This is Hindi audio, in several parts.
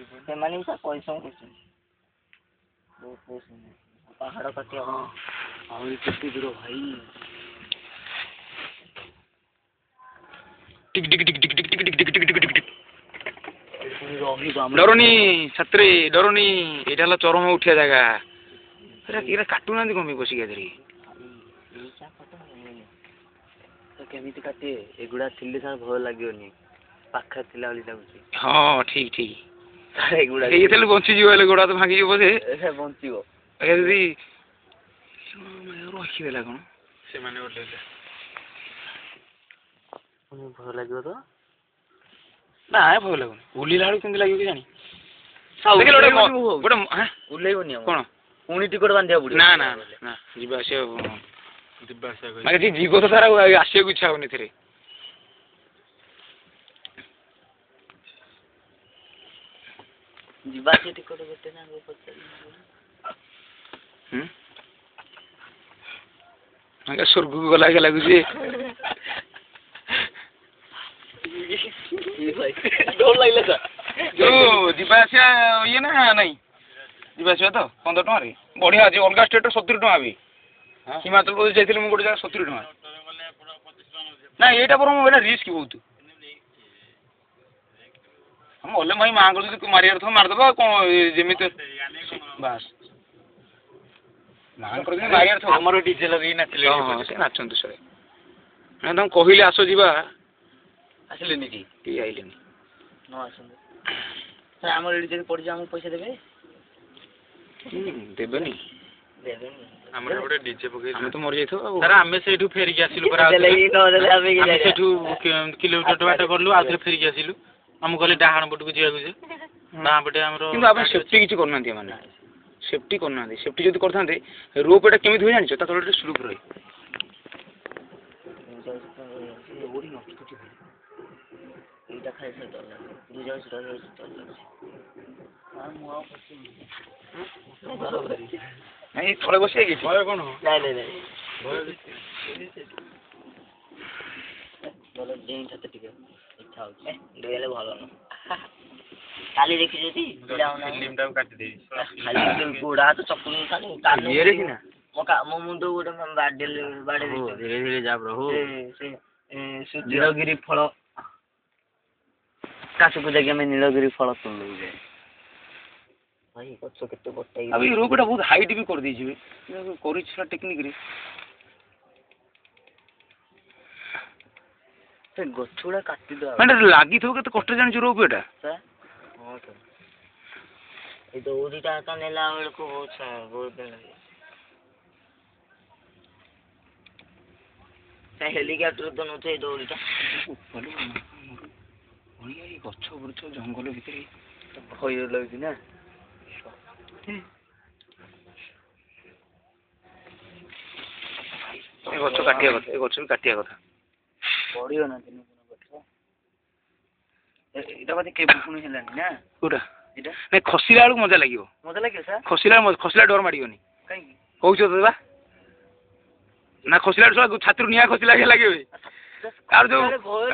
ସେମାନେ ବି ପରିଶ୍ରମ କରୁଛନ୍ତି ବହୁତ ପରିଶ୍ରମ ପାହାଡ଼ କାଟିବା ଆହୁରି କେତେ ଦୂର ଭାଇ टिक टिक टिक टिक टिक टिक टिक टिक टिक टिक टिक डरनी छात्री डरनी एटा हला चरम उठिया जगह एरा काटू ना कमी बसी धरी केमिति काटे एगुड़ा थिले सार भल लागोनी पाखा थिला वाली लाଗୁଛି हां ठीक ठीक एगुड़ा एथले बंची जीव गोड़ा तो भागी जीव से बंचीबो यदि रखी देला कोन से माने ओले भल लागो तो ना भल लागो उली लाडू केंति लागियो कि जानी देखले गोटे हां उलेइबोनी कोन पुणी टिकट बांधिया पड़ियो ना ना ना जीवा से माने जी जीव तो सारा आसियो इच्छा होनी थरे जीवा से टिकट गोटे ना आगे स्वर्ग को गला के लागु जे डर लागले सा जो जीवा से ये ना नहीं जीवा से तो 15 टका रे बढ़िया जे अलगा स्टेट 70 टका भी हिमाचल प्रदेश जाइथिले मु गोटे जगह 70 टका ना एटा पर मु एटा रिस्क बहुत हम ओले मई मांग जदी मारियार थो मार दबा को जेमित बस मांग कर मारियार थो हमर डीजेल री नाचले से नाचंतु सरे मैं तुम कहिले आसो जीवा आसले नी की आइलेनी न आसले सर हमर डीजेल पड़ जा हम पैसा देबे देबेनी देबेनी हमर गोटे डीजे पके हम तो मर जाइथो सर आमे सेठू फेरी के आसिलु पर लगी न देले आमे के सेठू किलोमीटर बाट करलु आथरे फेरी के आसिलु हम कहले डाहाण पटु को जिया जे डाहाण पटे हमरो किंतु आपण सेफ्टी किछ करनांती माने सेफ्टी करनांती सेफ्टी जदी करथांते रोप एटा केमिति होय जानिछो ता तळटे स्लूप रही ओडी न किति एटा खाइ से डर लागे दुजा से डर लागे हां मुआ पछी नहीं थोड़े बसे की भय कोन नहीं बोलो जेन छते टिके इच्छा हो डेले भालो न काली देखि जति फिल्म टा काटि देई खाली गोड़ा तो चप्पल खाली ये रे किना मो मुंडो गोटे बाडे धीरे धीरे जा प्रभु से नीलगिरी फल कासु को जगह में नीलगिरी फल सुन ले भाई कच्चो केते बटाई अभी रोप एटा बहुत हाइट भी कर दी छिबे करि छला टेक्निक रे से गछुड़ा काटी दो माने लागी थो केते कष्ट जानि रोप एटा सर हां तो ए दौड़ीटा का नेला बेल को बहुत दिन लगे से हेलीकॉप्टर तो नथे दौड़ीटा ऊपर ओनिया ई गछ बुछ जंगल भीतर भय लगि ना ए गछ काटिया କଥା ए गछ भी काटिया କଥା पड़ियो ना दिन गछ एटा बाते के पुणी हेलानी ना कोडा एटा नै खसिला बेलु मजा लागियो सर खसिला डर माडियोनी काई कहउछो तो बा ना खसिला छात्र निया खसिला के लागियो आर जो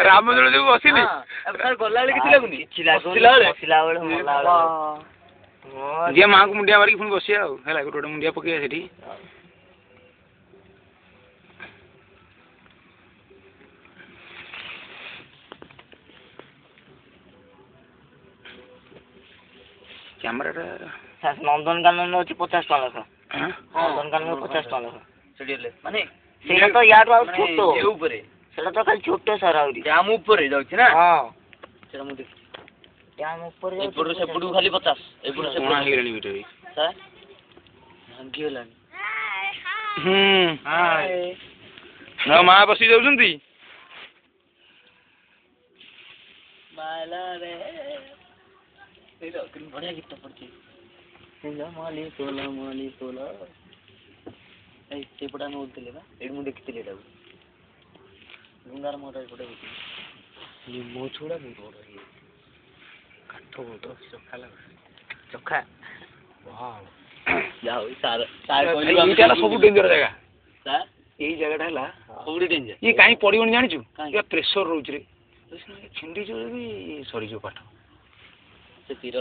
रामचंद्र जो बसिली अब सर गल्ला ले किछि लागुनी खसिला बेल होला जे मां को मुंडिया मारी पुणी बसिया हेला गोटे मुंडिया पके सेठी कैमरा नंदनकानन अच्छी 50 टका लेखा नंदनकानन 50 टका लेखा सेडिले माने सेटा तो यार आउट छोटो ए ऊपरे सेटा तो खाली छोटो सर आउरी डैम ऊपर जाउछि ना हां सेटा मु देख डैम ऊपर जाउ एपुर से पुडू खाली 50 एपुर से कोना हिरणी बिटरी सर भांगी होलानी हाय ना मां बसी जाउछंती माला रे ए तो बढ़िया गीत पड़ती माली तोला ए सेपड़ा न बोलते ना एड मु देखितले एटा गुंगार मोटर पड़े ये मो छोड़ा नहीं बोल रही काठो बोल चोखा वाओ जाओ सार एटा सब डेंजर जगह सर यही जगह हला सब डेंजर ये काई पड़ियोनी जानिछु ये प्रेशर रहउछ रे छिंडी जो भी सरी जो पाठ ସେ ତୀର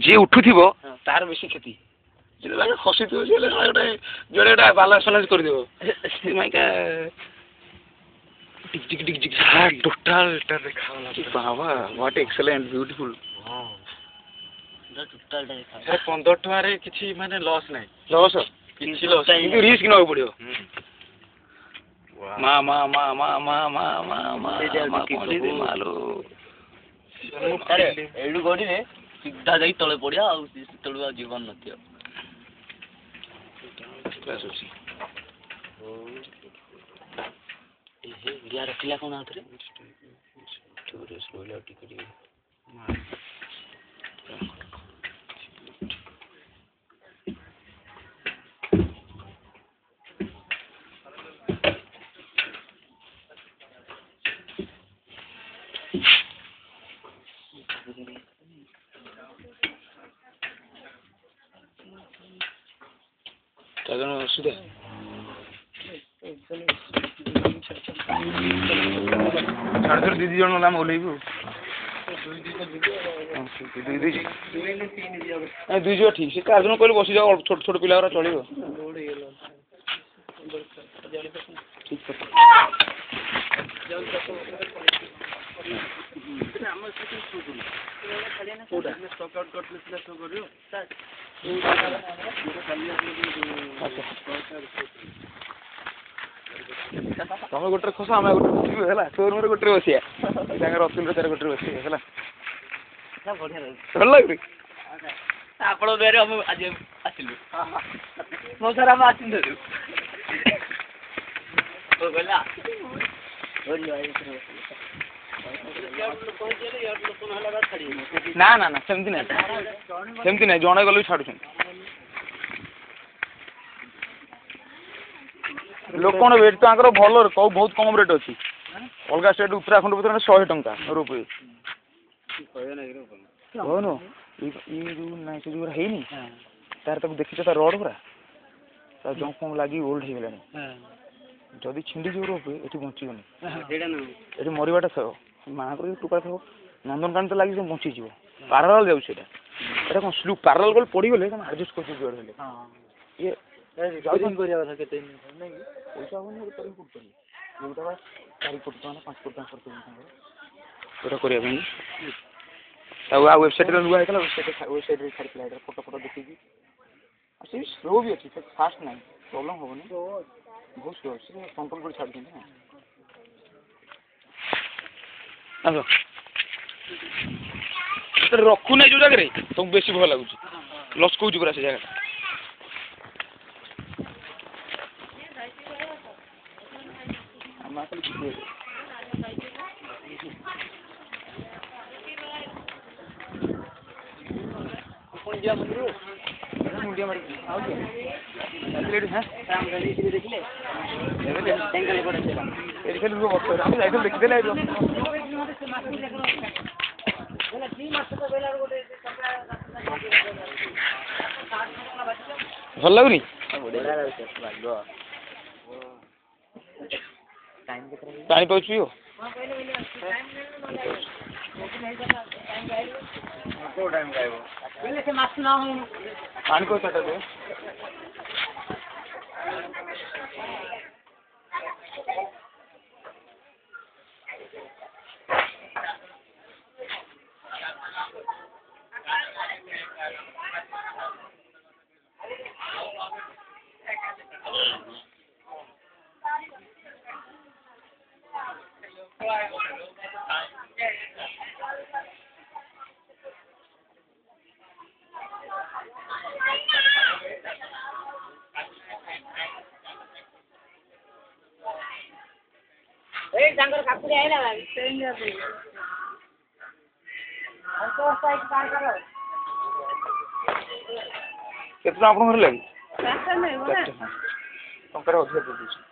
ଯିଏ ଉଠୁଥିବ ତାର ବେଶୀ କ୍ଷତି ଯେତେବେଳେ ଖସିଥିବ ସେ ଗୋଟେ ଯୋଡ଼େ ଗୋଟେ ବାଲାନ୍ସ ଫାଲାନ୍ସ କରିଦେବ ମାଇକା ଟିକ ଟିକ ଟିକ ଟିକ ଟୋଟାଲ ବାବା ହ୍ୱାଟ ଏକ୍ସେଲେଣ୍ଟ ବ୍ୟୁଟିଫୁଲ ଟୋଟାଲଟା ଦେଖା 15 ଟଙ୍କାରେ କିଛି ମାନେ ଲସ୍ ନାହିଁ ଲସ୍ କିଛି ଲସ୍ କିନ୍ତୁ ରିସ୍କ ନେବାକୁ ପଡ଼ିବ ମା ମା ମା ମା ମା ମା ମା ମା ମାଲୋ ଏଇଠୁ ଗଡ଼ିଲେ ସିଧା ଯାଇକି ତଳେ ପଡ଼ିଆ ଆଉ ସେତେବେଳକୁ ଆଉ ଜୀବନ ନଥିବ ଏରିଆ ରଖିଲା କ'ଣ ଆଉଥରେ ରହିଲା ଟିକେ ଟିକେ ଅସୁବିଧା ଛାଡ଼ ଦିଦି ଜଣ ଆମେ ଓହ୍ଲେଇବୁ ଦୁଇ ଯିବ ଠିକ ସେ କାହା ଜଣ କହିଲେ ବସିଯାଅ ଛୋଟ ଛୋଟ ପିଲା ଗୁରା ଚଳିବ ଠିକ କଥା ତମେ ଗୋଟେ ଖସ ଆମେ ଗୋଟେ ବସିବୁ ହେଲା ତୋର ଗୋଟେ ବସିବା ତାଙ୍କର ଅତୁଲରେ ତାର ଗୋଟେ ବସିବା ହେଲା ଭଲ ଲାଗୁଛି ଆପଣ ବେରେ ଆମେ ଆଜି ଆସିଲୁ ମୋ ସାର୍ ଆମେ ଆସିଲୁ ନା ନା ନା ସେମିତି ନାହିଁ ଜଣେ ଗଲେ ବି ଛାଡ଼ୁଛନ୍ତି ଲୋକଙ୍କ ରେଟ୍ ତାଙ୍କର ଭଲ ବହୁତ କମ୍ ରେଟ୍ ଅଛି ଅଲଗା ଷ୍ଟେଟ୍ ଉତ୍ତରାଖଣ୍ଡ ଭିତରେ 100 ଟଙ୍କା ରୋପୱେ କହୁନୁ ଏଇ ଯେଉଁ ନାଇଁ ସେ ଯେଉଁଗୁରା ହେଇନି ତାର ତାକୁ ଦେଖିଛ ତା ରଡ଼ ପୁରା ତା ଜଙ୍କ୍ ଫଙ୍କ୍ ଲାଗି ଓଲ୍ଡ ହେଇଗଲାଣି ଯଦି ଛିଣ୍ଡିଯିବ ରୋପୱେ ଏଠି ବଞ୍ଚିବନି ଏଠି ମରିବାଟା ଥବ ମାଙ୍କର ଟୁକା ଥବ ନନ୍ଦନକାନନ ତ ଲାଗି ସେ ବଞ୍ଚିଯିବ ପାରାଲାଲ ଯାଉଛି ସେଇଟା ଏଇଟା କ'ଣ ସ୍ଲୁ ପାରାଲାଲ ଗଲେ ପଡ଼ିଗଲେ ତମେ ଆଡ଼ଜଷ୍ଟ କରିଛି ଯୁଆଡ଼େ ହେଲେ ଇଏ କରିବା କଥା କେତେ ପଇସା ହେବନି କରିକି କରୁଛନ୍ତି ଯେଉଁଟା 4 କୋଟି ଟଙ୍କା 5 କୋଟି ଟଙ୍କା ଖର୍ଚ୍ଚ ସେଇଟା କରିବା ପାଇଁ ଆଉ ୱେବସାଇଟ୍ରେ ନୂଆ ହେଇଥିଲା ୱେବସାଇଟ୍ରେ ଛାଡ଼ିଥିଲା ଏଇଟା ଫଟୋ ଦେଖିକି ଆଉ ସେ ସ୍ଲୋ ବି ଅଛି ସେ ଫାଷ୍ଟ ନାହିଁ ପ୍ରୋବ୍ଲେମ୍ ହେବନି ବହୁତ ସ୍ଲୋ ଅଛି ସେ କଣ୍ଟ୍ରୋଲ କରି ଛାଡ଼ୁଛନ୍ତି ନା ଆସ ରଖୁନାହିଁ ଯେଉଁ ଜାଗାରେ ତମକୁ ବେଶୀ ଭଲ ଲାଗୁଛି ଲସ୍ କହୁଛି ପୁରା ସେ ଜାଗାଟା ମୁଣ୍ଡିଆ ମାରିକି ଆଉ ଦେଖିଲେ ଆମେ ଯାଇଥିଲୁ ଦେଖିଦେଲେ ଭଲ ଲାଗୁନି ପାଣି ପାଉଛୁ ପାଣି କହୁଛ ତାଙ୍କର କାକୁଡ଼ି ଆଇଲା କେତେ ଟଙ୍କା ଆପଣଙ୍କର ଲାଗି ଟଙ୍କାରେ ଅଧିକ ଦେଇଦେଉଛି